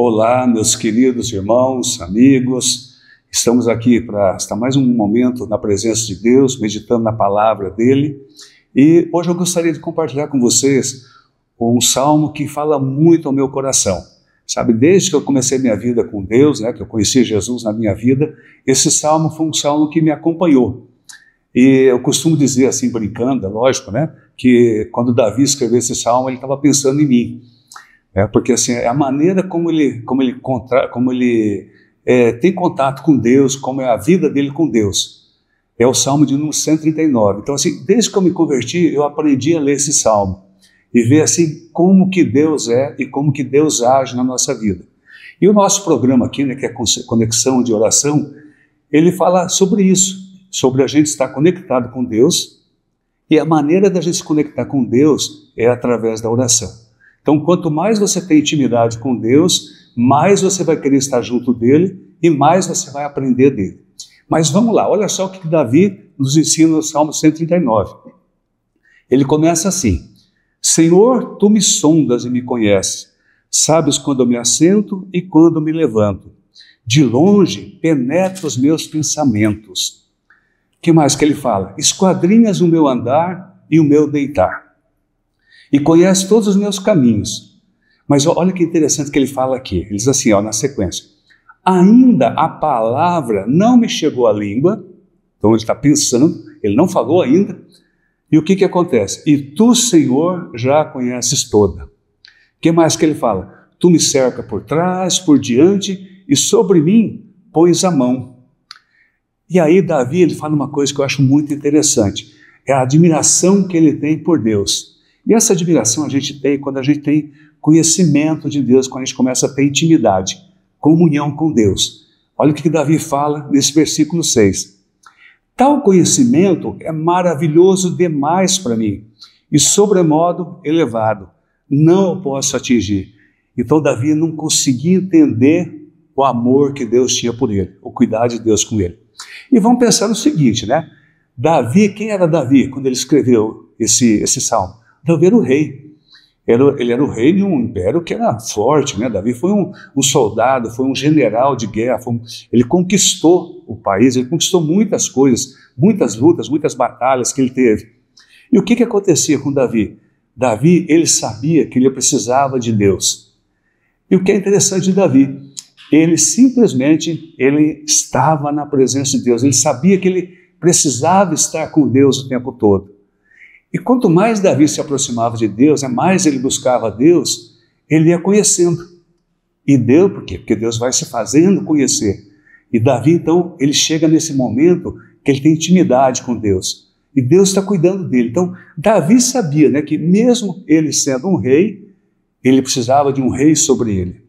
Olá, meus queridos irmãos, amigos, estamos aqui para estar mais um momento na presença de Deus, meditando na palavra dele, e hoje eu gostaria de compartilhar com vocês um salmo que fala muito ao meu coração. Sabe, desde que eu comecei minha vida com Deus, que eu conheci Jesus na minha vida, esse salmo foi um salmo que me acompanhou. E eu costumo dizer assim, brincando, é lógico, que quando Davi escreveu esse salmo, ele estava pensando em mim. Porque assim, é a maneira como ele tem contato com Deus, como é a vida dele com Deus. É o Salmo de número 139. Então assim, desde que eu me converti, eu aprendi a ler esse Salmo e ver assim como que Deus é e como que Deus age na nossa vida. E o nosso programa aqui, que é Conexão de Oração, ele fala sobre isso, sobre a gente estar conectado com Deus, e a maneira da gente se conectar com Deus é através da oração. Então, quanto mais você tem intimidade com Deus, mais você vai querer estar junto dele e mais você vai aprender dele. Mas vamos lá, olha só o que Davi nos ensina no Salmo 139. Ele começa assim: Senhor, tu me sondas e me conheces, sabes quando eu me assento e quando me levanto. De longe penetra os meus pensamentos. O que mais que ele fala? Esquadrinhas o meu andar e o meu deitar. E conhece todos os meus caminhos. Mas olha que interessante que ele fala aqui. Ele diz assim, na sequência: ainda a palavra não me chegou à língua. Então ele está pensando, ele não falou ainda. E o que acontece? E tu, Senhor, já a conheces toda. O que mais que ele fala? Tu me cerca por trás, por diante, e sobre mim pões a mão. E aí Davi, ele fala uma coisa que eu acho muito interessante. É a admiração que ele tem por Deus. E essa admiração a gente tem quando a gente tem conhecimento de Deus, quando a gente começa a ter intimidade, comunhão com Deus. Olha o que Davi fala nesse versículo 6. Tal conhecimento é maravilhoso demais para mim e sobremodo elevado. Não o posso atingir. Então Davi não conseguia entender o amor que Deus tinha por ele, o cuidado de Deus com ele. E vamos pensar no seguinte, Davi, quem era Davi quando ele escreveu esse salmo? Davi era o rei. Ele era o rei de um império que era forte, Davi foi um soldado, foi um general de guerra, ele conquistou o país, ele conquistou muitas coisas, muitas lutas, muitas batalhas que ele teve. E o que acontecia com Davi? Davi, ele sabia que ele precisava de Deus. E o que é interessante de Davi, ele simplesmente estava na presença de Deus, ele sabia que ele precisava estar com Deus o tempo todo. E quanto mais Davi se aproximava de Deus, mais ele buscava Deus, ele ia conhecendo. E Deus, por quê? Porque Deus vai se fazendo conhecer. E Davi, então, ele chega nesse momento que ele tem intimidade com Deus. E Deus está cuidando dele. Então, Davi sabia que mesmo ele sendo um rei, ele precisava de um rei sobre ele.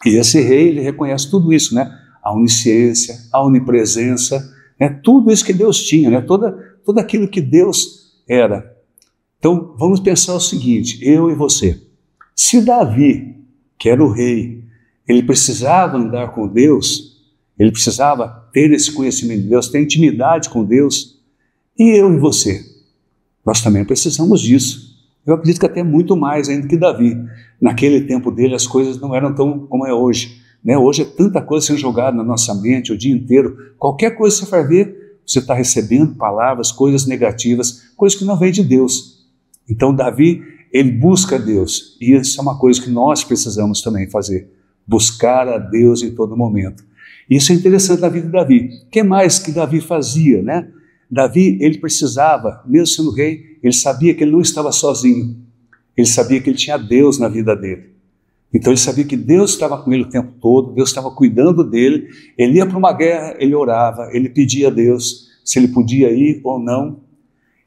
E esse rei, ele reconhece tudo isso, a onisciência, a onipresença, tudo isso que Deus tinha, tudo aquilo que Deus era. Então, vamos pensar o seguinte, eu e você. Se Davi, que era o rei, ele precisava andar com Deus, ele precisava ter esse conhecimento de Deus, ter intimidade com Deus, e eu e você, nós também precisamos disso. Eu acredito que até muito mais ainda que Davi. Naquele tempo dele, as coisas não eram tão como é hoje. Hoje é tanta coisa sendo jogada na nossa mente o dia inteiro. Qualquer coisa que você for ver, você está recebendo palavras, coisas negativas, coisas que não vêm de Deus. Então Davi, ele busca Deus, e isso é uma coisa que nós precisamos também fazer, buscar a Deus em todo momento. Isso é interessante na vida de Davi. O que mais que Davi fazia, Davi, ele precisava, mesmo sendo rei, ele sabia que ele não estava sozinho, ele sabia que ele tinha Deus na vida dele. Então ele sabia que Deus estava com ele o tempo todo, Deus estava cuidando dele, ele ia para uma guerra, ele orava, ele pedia a Deus se ele podia ir ou não.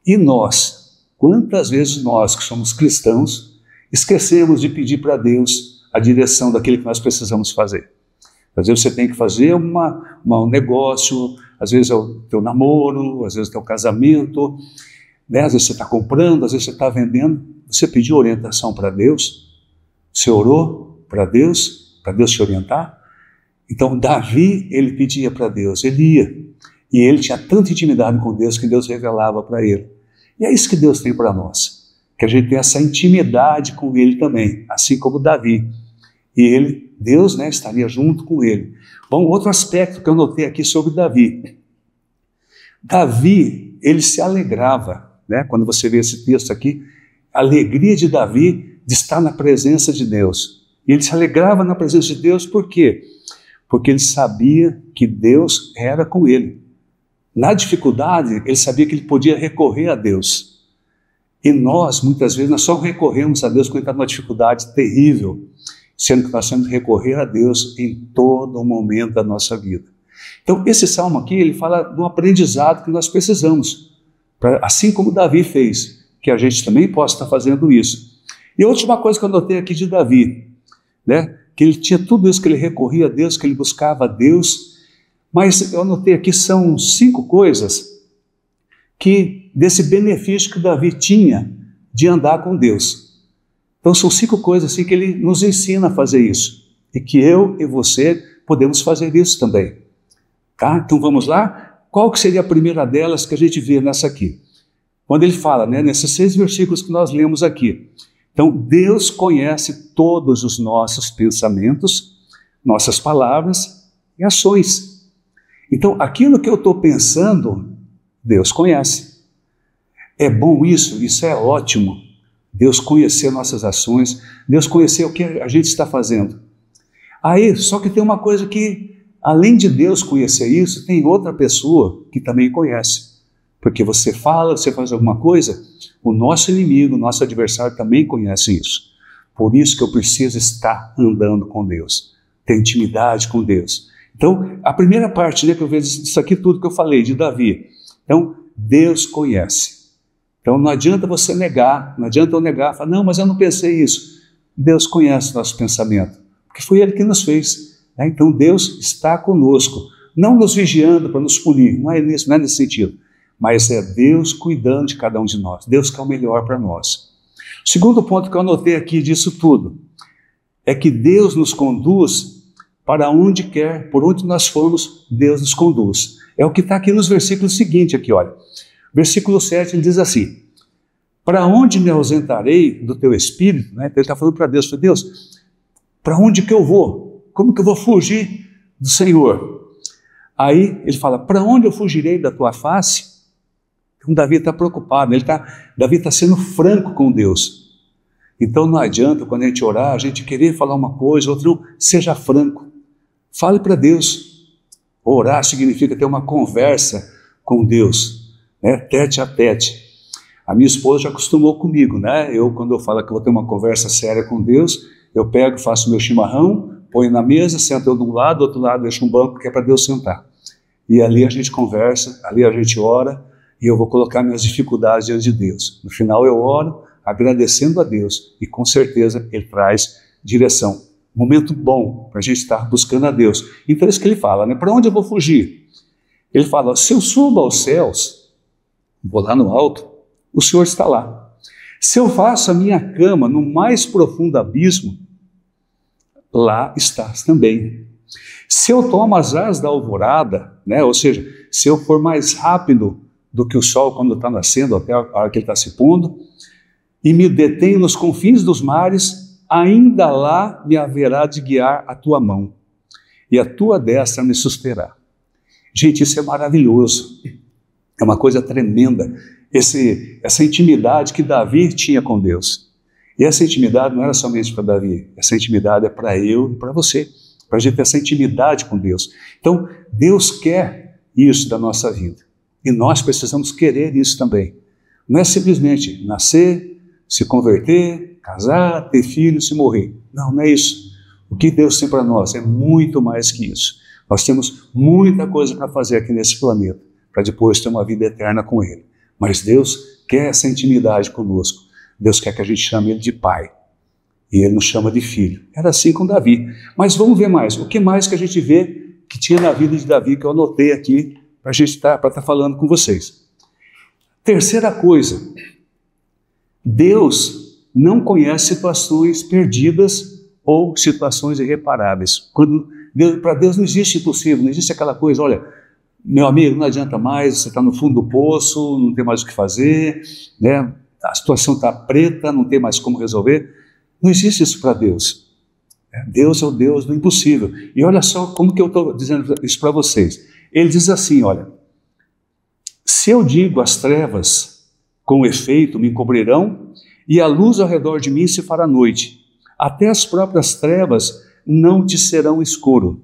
E nós, quantas vezes nós que somos cristãos, esquecemos de pedir para Deus a direção daquilo que nós precisamos fazer. Às vezes você tem que fazer um negócio, às vezes é o teu namoro, às vezes é o teu casamento, às vezes você está comprando, às vezes você está vendendo, você pediu orientação para Deus? Você orou para Deus te orientar? Então Davi, ele pedia para Deus, ele ia. E ele tinha tanta intimidade com Deus que Deus revelava para ele. E é isso que Deus tem para nós. Que a gente tenha essa intimidade com ele também, assim como Davi. E ele Deus, né, estaria junto com ele. Bom, outro aspecto que eu notei aqui sobre Davi. Davi, ele se alegrava, né, quando você vê esse texto aqui, a alegria de Davi de estar na presença de Deus. E ele se alegrava na presença de Deus, por quê? Porque ele sabia que Deus era com ele. Na dificuldade, ele sabia que ele podia recorrer a Deus. E nós, muitas vezes, nós só recorremos a Deus quando está numa dificuldade terrível, sendo que nós temos que recorrer a Deus em todo momento da nossa vida. Então, esse salmo aqui, ele fala do aprendizado que nós precisamos, assim como Davi fez, que a gente também possa estar fazendo isso. E a última coisa que eu notei aqui de Davi, né, que ele tinha tudo isso, que ele recorria a Deus, que ele buscava a Deus, mas eu notei aqui são 5 coisas que desse benefício que Davi tinha de andar com Deus. Então são 5 coisas assim que ele nos ensina a fazer isso, e que eu e você podemos fazer isso também. Tá? Então vamos lá? Qual que seria a primeira delas que a gente vê nessa aqui? Quando ele fala, né, nesses 6 versículos que nós lemos aqui. Então, Deus conhece todos os nossos pensamentos, nossas palavras e ações. Então, aquilo que eu estou pensando, Deus conhece. É bom isso? Isso é ótimo. Deus conhecer nossas ações, Deus conhecer o que a gente está fazendo. Aí, só que tem uma coisa que, além de Deus conhecer isso, tem outra pessoa que também conhece. Porque você fala, você faz alguma coisa, o nosso inimigo, o nosso adversário também conhece isso. Por isso que eu preciso estar andando com Deus, ter intimidade com Deus. Então, a primeira parte, né, que eu vejo isso aqui tudo que eu falei de Davi. Então, Deus conhece. Então, não adianta você negar, não adianta eu negar, falar, não, mas eu não pensei isso. Deus conhece o nosso pensamento, porque foi Ele que nos fez. Né? Então, Deus está conosco, não nos vigiando para nos punir, não é nesse sentido. Mas é Deus cuidando de cada um de nós. Deus quer o melhor para nós. O segundo ponto que eu anotei aqui disso tudo é que Deus nos conduz para onde quer, por onde nós formos, Deus nos conduz. É o que está aqui nos versículos seguintes, aqui, olha. Versículo 7, ele diz assim, para onde me ausentarei do teu espírito? Né? Ele está falando para Deus, Deus, para onde que eu vou? Como que eu vou fugir do Senhor? Aí ele fala, para onde eu fugirei da tua face? Então Davi está preocupado, Davi está sendo franco com Deus. Então não adianta quando a gente orar, a gente querer falar uma coisa, outra não, seja franco. Fale para Deus. Orar significa ter uma conversa com Deus, né? Tete a tete. A minha esposa já acostumou comigo, né? Quando eu falo que eu vou ter uma conversa séria com Deus, eu pego, faço meu chimarrão, ponho na mesa, sento eu de um lado, do outro lado deixo um banco que é para Deus sentar. E ali a gente conversa, ali a gente ora, e eu vou colocar minhas dificuldades diante de Deus. No final eu oro, agradecendo a Deus, e com certeza Ele traz direção. Momento bom para a gente estar buscando a Deus. Então é isso que ele fala, né? Para onde eu vou fugir? Ele fala, se eu subo aos céus, vou lá no alto, o Senhor está lá. Se eu faço a minha cama no mais profundo abismo, lá estás também. Se eu tomo as asas da alvorada, né? Ou seja, se eu for mais rápido do que o sol quando está nascendo, até a hora que ele está se pondo, e me detenho nos confins dos mares, ainda lá me haverá de guiar a tua mão, e a tua destra me susterá. Gente, isso é maravilhoso, é uma coisa tremenda, essa intimidade que Davi tinha com Deus. E essa intimidade não era somente para Davi, essa intimidade é para eu e para você, para a gente ter essa intimidade com Deus. Então, Deus quer isso da nossa vida. E nós precisamos querer isso também. Não é simplesmente nascer, se converter, casar, ter filhos e morrer. Não, não é isso. O que Deus tem para nós é muito mais que isso. Nós temos muita coisa para fazer aqui nesse planeta, para depois ter uma vida eterna com Ele. Mas Deus quer essa intimidade conosco. Deus quer que a gente chame Ele de Pai. E Ele nos chama de Filho. Era assim com Davi. Mas vamos ver mais. O que mais que a gente vê que tinha na vida de Davi, que eu anotei aqui, para a gente estar falando com vocês. Terceira coisa, Deus não conhece situações perdidas ou situações irreparáveis. Para Deus não existe impossível, não existe aquela coisa, olha, meu amigo, não adianta mais, você está no fundo do poço, não tem mais o que fazer, né? A situação está preta, não tem mais como resolver. Não existe isso para Deus. Deus é o Deus do impossível. E olha só como que eu estou dizendo isso para vocês. Ele diz assim, olha, se eu digo as trevas, com efeito me cobrirão, e a luz ao redor de mim se fará noite. Até as próprias trevas não te serão escuro.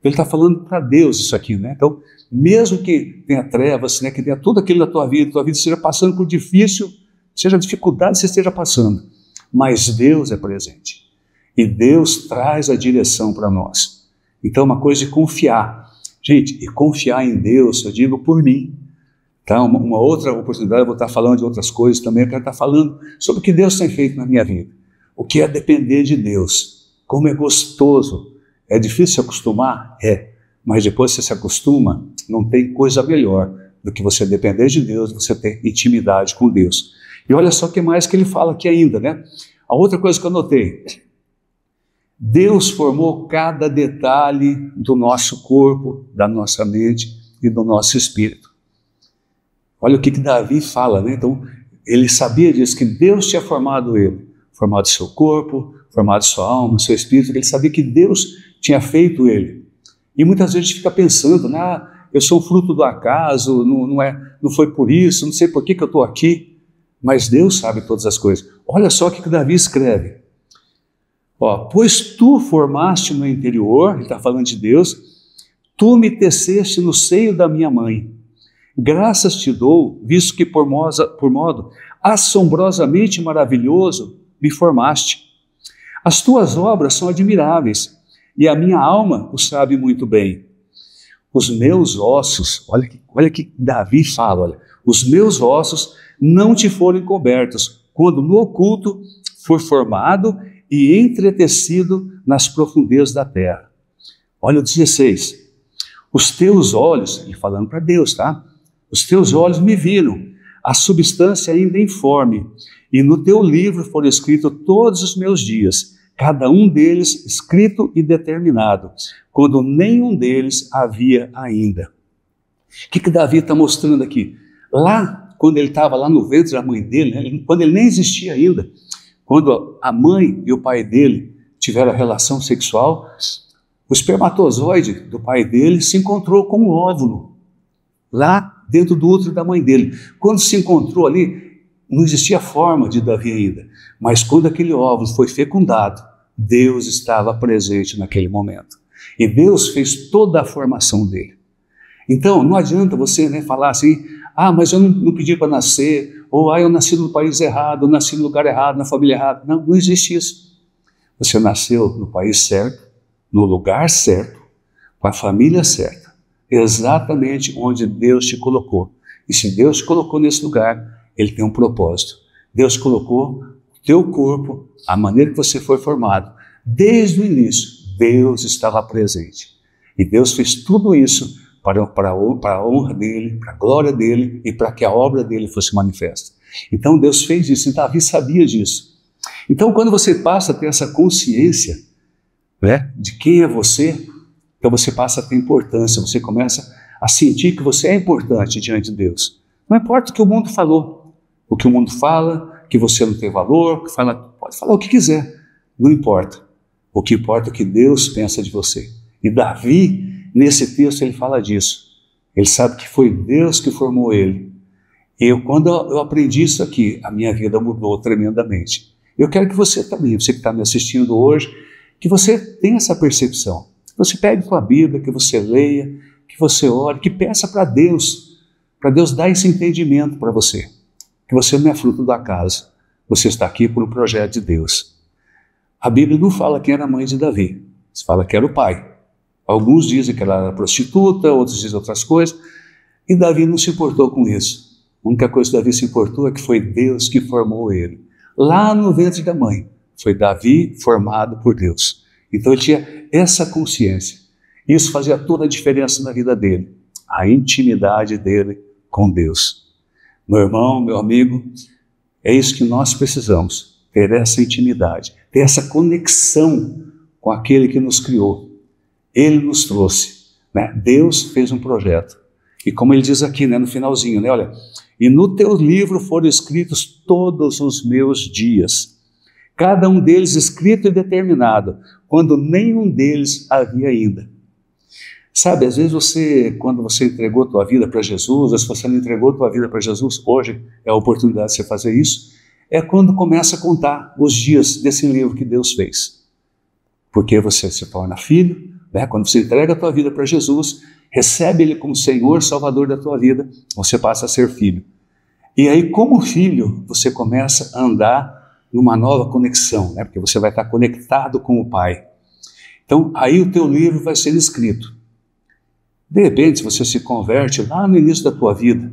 Ele está falando para Deus isso aqui, né? Então, mesmo que tenha trevas, né, que tenha tudo aquilo na tua vida esteja passando por difícil, seja dificuldade que você esteja passando, mas Deus é presente. E Deus traz a direção para nós. Então, é uma coisa de confiar. Gente, e confiar em Deus, eu digo por mim. Tá? Uma outra oportunidade, eu vou estar falando de outras coisas também, eu quero estar falando sobre o que Deus tem feito na minha vida. O que é depender de Deus. Como é gostoso. É difícil se acostumar? É. Mas depois que você se acostuma, não tem coisa melhor do que você depender de Deus, você ter intimidade com Deus. E olha só o que mais que ele fala aqui ainda, né? A outra coisa que eu notei. Deus formou cada detalhe do nosso corpo, da nossa mente e do nosso espírito. Olha o que Davi fala, né? Então, ele sabia disso, que Deus tinha formado ele, formado seu corpo, formado sua alma, seu espírito, ele sabia que Deus tinha feito ele. E muitas vezes a gente fica pensando, eu sou um fruto do acaso, não foi por isso, não sei por que eu estou aqui, mas Deus sabe todas as coisas. Olha só o que Davi escreve. Pois tu formaste no interior, ele está falando de Deus, tu me teceste no seio da minha mãe. Graças te dou, visto que por modo assombrosamente maravilhoso me formaste. As tuas obras são admiráveis, e a minha alma o sabe muito bem. Os meus ossos, olha que Davi fala, olha, os meus ossos não te foram encobertos, quando no oculto for formado e entretecido nas profundezas da terra. Olha o 16. Os teus olhos, e falando para Deus, tá? Os teus olhos me viram, a substância ainda informe, e no teu livro foram escritos todos os meus dias, cada um deles escrito e determinado, quando nenhum deles havia ainda. O que Davi está mostrando aqui? Lá, quando ele estava lá no ventre da mãe dele, né, quando ele nem existia ainda, quando a mãe e o pai dele tiveram a relação sexual, o espermatozoide do pai dele se encontrou com um óvulo, lá dentro do útero da mãe dele. Quando se encontrou ali, não existia forma de Davi ainda, mas quando aquele óvulo foi fecundado, Deus estava presente naquele momento. E Deus fez toda a formação dele. Então, não adianta você falar assim, mas eu não pedi para nascer, ou eu nasci no país errado, eu nasci no lugar errado, na família errada. Não existe isso. Você nasceu no país certo, no lugar certo, com a família certa, exatamente onde Deus te colocou. E se Deus te colocou nesse lugar, Ele tem um propósito. Deus colocou o teu corpo, a maneira que você foi formado. Desde o início, Deus estava presente. E Deus fez tudo isso para a honra dEle, para a glória dEle e para que a obra dEle fosse manifesta. Então Deus fez isso, e Davi sabia disso. Então quando você passa a ter essa consciência, de quem é você, então você passa a ter importância, você começa a sentir que você é importante diante de Deus. Não importa o que o mundo falou, o que o mundo fala, que você não tem valor, pode falar o que quiser, não importa. O que importa é o que Deus pensa de você. E Davi, nesse texto, ele fala disso. Ele sabe que foi Deus que formou ele. E quando eu aprendi isso aqui, a minha vida mudou tremendamente. Eu quero que você também, você que está me assistindo hoje, que você tenha essa percepção. Que você pegue sua Bíblia, que você leia, que você ore, que peça para Deus dar esse entendimento para você. Que você não é fruto do acaso, você está aqui por um projeto de Deus. A Bíblia não fala quem era a mãe de Davi, fala que era o pai. Alguns dizem que ela era prostituta, outros dizem outras coisas, e Davi não se importou com isso. A única coisa que Davi se importou é que foi Deus que formou ele. Lá no ventre da mãe, foi Davi formado por Deus. Então ele tinha essa consciência. Isso fazia toda a diferença na vida dele, a intimidade dele com Deus. Meu irmão, meu amigo, é isso que nós precisamos, ter essa intimidade, ter essa conexão com aquele que nos criou. Ele nos trouxe, Deus fez um projeto. E como ele diz aqui, no finalzinho, olha, e no teu livro foram escritos todos os meus dias, cada um deles escrito e determinado, quando nenhum deles havia ainda. Sabe, às vezes quando você entregou a tua vida para Jesus, ou se você não entregou a tua vida para Jesus, hoje é a oportunidade de você fazer isso, é quando começa a contar os dias desse livro que Deus fez. Porque você se torna filho, né? Quando você entrega a tua vida para Jesus, recebe Ele como Senhor, Salvador da tua vida, você passa a ser filho. E aí, como filho, você começa a andar numa nova conexão, né? Porque você vai estar conectado com o Pai. Então, aí o teu livro vai ser escrito. De repente, você se converte lá no início da tua vida.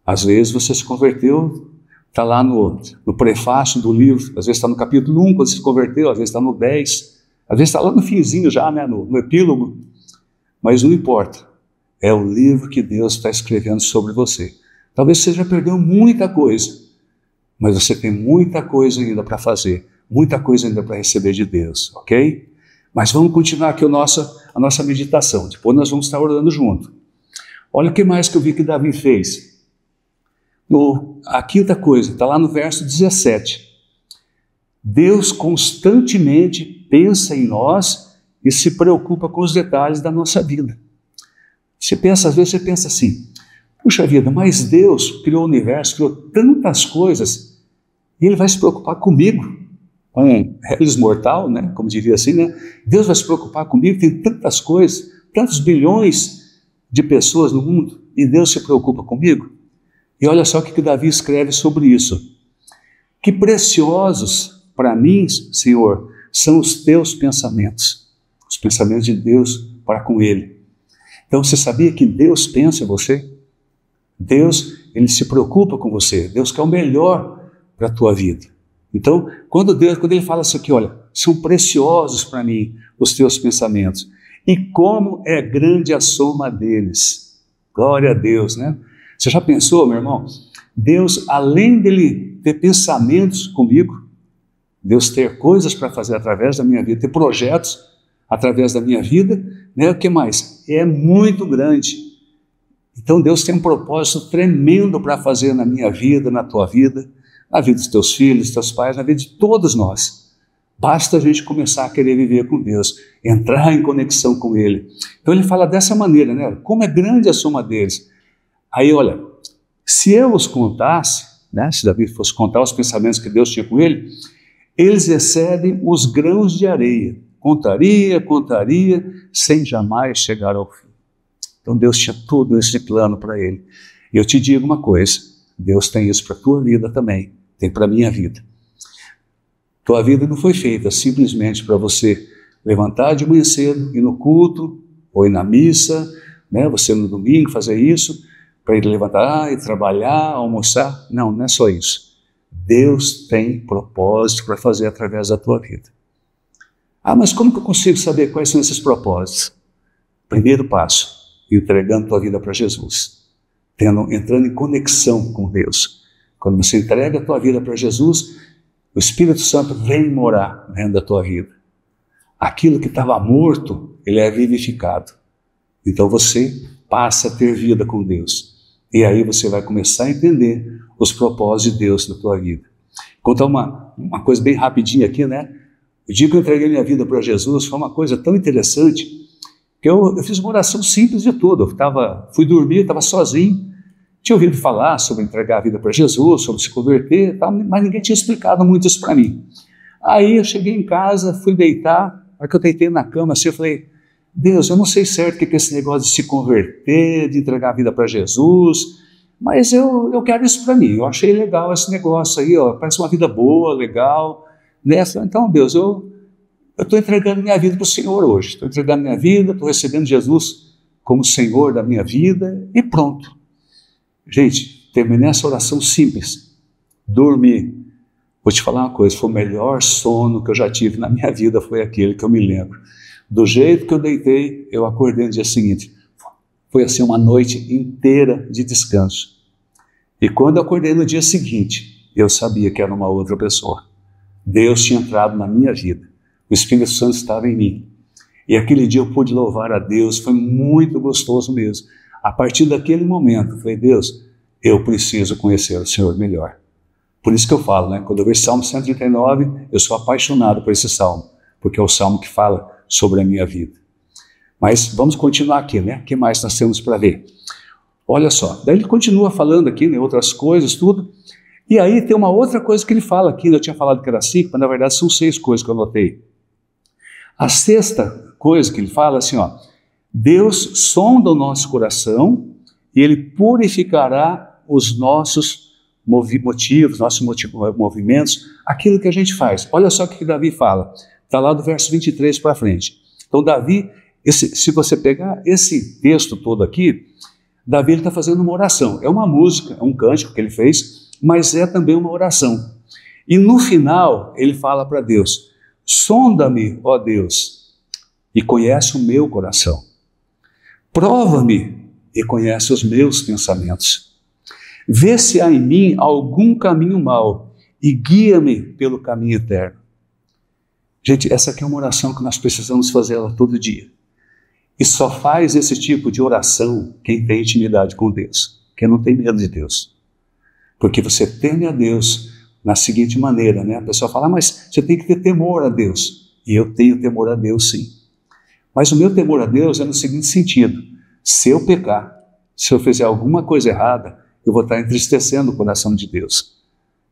Às vezes você se converteu, está lá no prefácio do livro, às vezes está no capítulo 1, quando você se converteu, às vezes está no 10, às vezes está lá no finzinho já, né, no epílogo. Mas não importa, é o livro que Deus está escrevendo sobre você. Talvez você já perdeu muita coisa, mas você tem muita coisa ainda para fazer, muita coisa ainda para receber de Deus, ok? Mas vamos continuar aqui a nossa meditação. Depois nós vamos estar orando junto. Olha o que mais que eu vi que Davi fez. A quinta coisa, está lá no verso 17. Deus constantemente pensa em nós e se preocupa com os detalhes da nossa vida. Às vezes você pensa assim, puxa vida, mas Deus criou o universo, criou tantas coisas, e Ele vai se preocupar comigo? Um réis mortal, né? Como diria assim, né? Deus vai se preocupar comigo, tem tantas coisas, tantos bilhões de pessoas no mundo, e Deus se preocupa comigo? E olha só o que Davi escreve sobre isso. Que preciosos para mim, Senhor, são os teus pensamentos, os pensamentos de Deus para com Ele. Então você sabia que Deus pensa em você? Deus, Ele se preocupa com você, Deus quer o melhor para a tua vida. Então, quando Ele fala isso aqui, olha, são preciosos para mim os teus pensamentos, e como é grande a soma deles. Glória a Deus, né? Você já pensou, meu irmão? Deus, além dele ter pensamentos comigo, Deus ter coisas para fazer através da minha vida, ter projetos através da minha vida, né? O que mais? É muito grande. Então Deus tem um propósito tremendo para fazer na minha vida, na tua vida, na vida dos teus filhos, dos teus pais, na vida de todos nós. Basta a gente começar a querer viver com Deus, entrar em conexão com Ele. Então ele fala dessa maneira, né? Como é grande a soma deles. Aí olha, se eu os contasse, né? Se Davi fosse contar os pensamentos que Deus tinha com ele, eles excedem os grãos de areia. Contaria, sem jamais chegar ao fim. Então Deus tinha todo esse plano para ele. E eu te digo uma coisa, Deus tem isso para a tua vida também, tem para a minha vida. Tua vida não foi feita simplesmente para você levantar de manhã cedo, ir no culto, ou ir na missa, né? Você no domingo fazer isso, para ir levantar e trabalhar, almoçar. Não, não é só isso. Deus tem propósito para fazer através da tua vida. Ah, mas como que eu consigo saber quais são esses propósitos? Primeiro passo, entregando tua vida para Jesus. Entrando em conexão com Deus. Quando você entrega a tua vida para Jesus, o Espírito Santo vem morar dentro da tua vida. Aquilo que estava morto, ele é vivificado. Então você passa a ter vida com Deus. E aí você vai começar a entender os propósitos de Deus na tua vida. Vou contar uma coisa bem rapidinha aqui, né? O dia que eu entreguei minha vida para Jesus foi uma coisa tão interessante que eu fiz uma oração simples de tudo. Fui dormir, estava sozinho, tinha ouvido falar sobre entregar a vida para Jesus, sobre se converter, mas ninguém tinha explicado muito isso para mim. Aí eu cheguei em casa, fui deitar, na hora que eu deitei na cama assim, eu falei, Deus, eu não sei certo o que é esse negócio de se converter, de entregar a vida para Jesus, mas eu quero isso para mim, eu achei legal esse negócio aí, ó, parece uma vida boa, legal, nessa. Então, Deus, eu estou entregando minha vida para o Senhor hoje, estou entregando minha vida, estou recebendo Jesus como Senhor da minha vida e pronto. Gente, terminei essa oração simples, dormi. Vou te falar uma coisa, foi o melhor sono que eu já tive na minha vida, foi aquele que eu me lembro. Do jeito que eu deitei, eu acordei no dia seguinte. Foi assim uma noite inteira de descanso. E quando eu acordei no dia seguinte, eu sabia que era uma outra pessoa. Deus tinha entrado na minha vida. O Espírito Santo estava em mim. E aquele dia eu pude louvar a Deus, foi muito gostoso mesmo. A partir daquele momento, eu falei, Deus, eu preciso conhecer o Senhor melhor. Por isso que eu falo, né? Quando eu vejo Salmo 139, eu sou apaixonado por esse salmo, porque é o salmo que fala sobre a minha vida. Mas vamos continuar aqui, né? O que mais nós temos para ver? Olha só, daí ele continua falando aqui, né, outras coisas, tudo. E aí tem uma outra coisa que ele fala aqui, eu tinha falado que era 5, mas na verdade são 6 coisas que eu anotei. A sexta coisa que ele fala assim, ó, Deus sonda o nosso coração e Ele purificará os nossos motivos, nossos movimentos, aquilo que a gente faz. Olha só o que Davi fala, está lá do verso 23 para frente. Então Davi, se você pegar esse texto todo aqui, Davi está fazendo uma oração, é uma música, é um cântico que ele fez, mas é também uma oração. E no final ele fala para Deus, sonda-me, ó Deus, e conhece o meu coração. Prova-me e conhece os meus pensamentos. Vê se há em mim algum caminho mau e guia-me pelo caminho eterno. Gente, essa aqui é uma oração que nós precisamos fazer ela todo dia. E só faz esse tipo de oração quem tem intimidade com Deus, quem não tem medo de Deus. Porque você teme a Deus na seguinte maneira, né? A pessoa fala, mas você tem que ter temor a Deus. E eu tenho temor a Deus, sim. Mas o meu temor a Deus é no seguinte sentido, se eu pecar, se eu fizer alguma coisa errada, eu vou estar entristecendo o coração de Deus.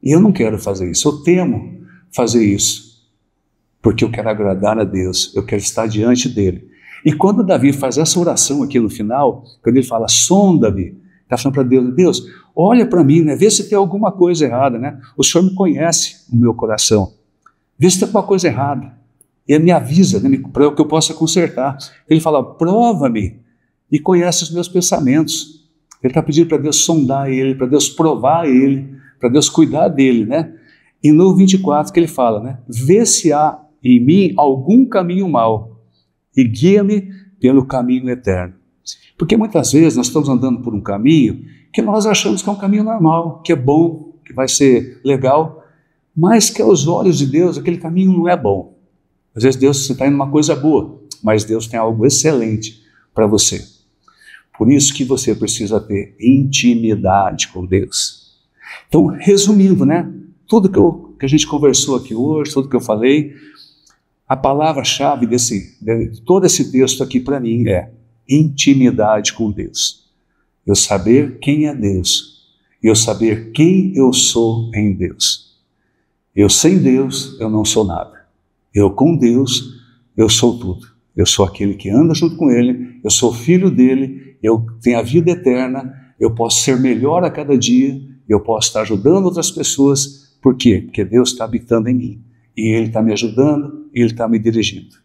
E eu não quero fazer isso, eu temo fazer isso, porque eu quero agradar a Deus, eu quero estar diante dEle. E quando Davi faz essa oração aqui no final, quando ele fala, sonda-me, está falando para Deus, Deus, olha para mim, né? Vê se tem alguma coisa errada, né? O Senhor me conhece o meu coração, vê se tem alguma coisa errada. E ele me avisa, né, para que eu possa consertar. Ele fala, prova-me e conhece os meus pensamentos. Ele está pedindo para Deus sondar ele, para Deus provar ele, para Deus cuidar dele, né? E no 24 que ele fala, né? Vê se há em mim algum caminho mau e guia-me pelo caminho eterno. Porque muitas vezes nós estamos andando por um caminho que nós achamos que é um caminho normal, que é bom, que vai ser legal, mas que aos olhos de Deus aquele caminho não é bom. Às vezes Deus está indo uma coisa boa, mas Deus tem algo excelente para você. Por isso que você precisa ter intimidade com Deus. Então, resumindo, né? Tudo que a gente conversou aqui hoje, tudo que eu falei, a palavra-chave de todo esse texto aqui para mim é intimidade com Deus. Eu saber quem é Deus e eu saber quem eu sou em Deus. Eu sem Deus, eu não sou nada. Eu com Deus, eu sou tudo. Eu sou aquele que anda junto com Ele, eu sou filho dEle, eu tenho a vida eterna, eu posso ser melhor a cada dia, eu posso estar ajudando outras pessoas. Por quê? Porque Deus está habitando em mim. E Ele está me ajudando, e Ele está me dirigindo.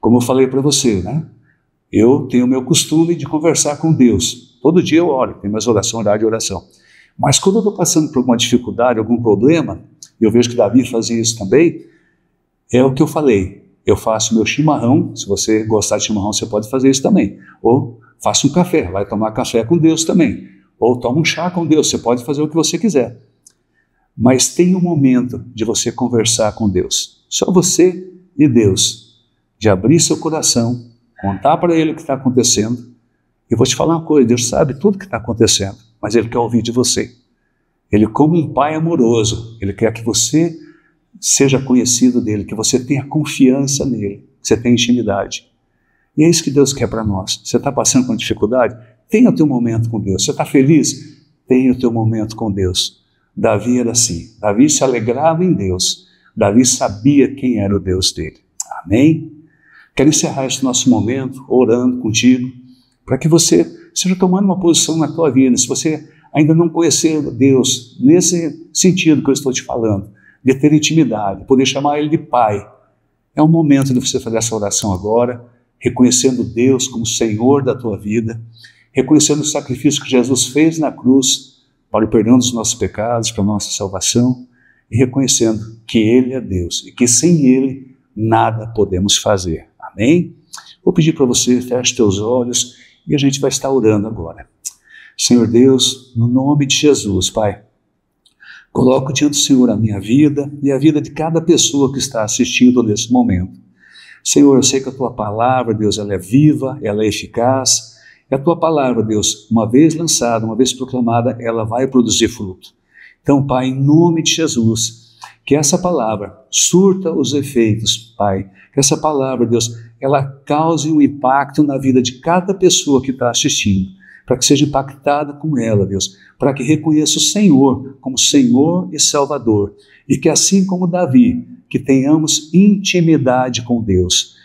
Como eu falei para você, né? Eu tenho o meu costume de conversar com Deus. Todo dia eu oro, tenho minhas orações, horário de oração. Mas quando eu estou passando por alguma dificuldade, algum problema, eu vejo que Davi fazia isso também, é o que eu falei, eu faço meu chimarrão, se você gostar de chimarrão, você pode fazer isso também. Ou faça um café, vai tomar café com Deus também. Ou toma um chá com Deus, você pode fazer o que você quiser. Mas tem um momento de você conversar com Deus. Só você e Deus. De abrir seu coração, contar para Ele o que está acontecendo. Eu vou te falar uma coisa, Deus sabe tudo o que está acontecendo, mas Ele quer ouvir de você. Ele, como um pai amoroso, Ele quer que você seja conhecido dele, que você tenha confiança nele, que você tenha intimidade. E é isso que Deus quer para nós. Você está passando com dificuldade? Tenha o teu momento com Deus. Você está feliz? Tenha o teu momento com Deus. Davi era assim. Davi se alegrava em Deus. Davi sabia quem era o Deus dele. Amém? Quero encerrar esse nosso momento orando contigo, para que você esteja tomando uma posição na tua vida. Se você ainda não conheceu Deus, nesse sentido que eu estou te falando, de ter intimidade, poder chamar Ele de Pai. É o momento de você fazer essa oração agora, reconhecendo Deus como Senhor da tua vida, reconhecendo o sacrifício que Jesus fez na cruz para o perdão dos nossos pecados, para a nossa salvação, e reconhecendo que Ele é Deus e que sem Ele nada podemos fazer. Amém? Vou pedir para você, feche teus olhos e a gente vai estar orando agora. Senhor Deus, no nome de Jesus, Pai, coloco diante do Senhor a minha vida e a vida de cada pessoa que está assistindo nesse momento. Senhor, eu sei que a Tua palavra, Deus, ela é viva, ela é eficaz. E a Tua palavra, Deus, uma vez lançada, uma vez proclamada, ela vai produzir fruto. Então, Pai, em nome de Jesus, que essa palavra surta os efeitos, Pai. Que essa palavra, Deus, ela cause um impacto na vida de cada pessoa que está assistindo, para que seja impactada com ela, Deus, para que reconheça o Senhor como Senhor e Salvador, e que assim como Davi, que tenhamos intimidade com Deus.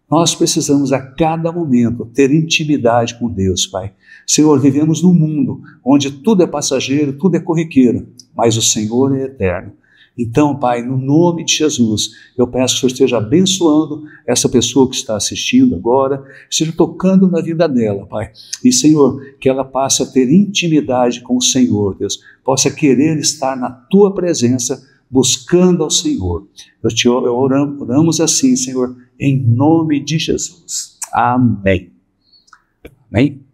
Nós precisamos a cada momento ter intimidade com Deus, Pai. Senhor, vivemos num mundo onde tudo é passageiro, tudo é corriqueiro, mas o Senhor é eterno. Então, Pai, no nome de Jesus, eu peço que o Senhor esteja abençoando essa pessoa que está assistindo agora, esteja tocando na vida dela, Pai. E, Senhor, que ela passe a ter intimidade com o Senhor, Deus, possa querer estar na Tua presença, buscando ao Senhor. Oramos assim, Senhor, em nome de Jesus. Amém. Amém.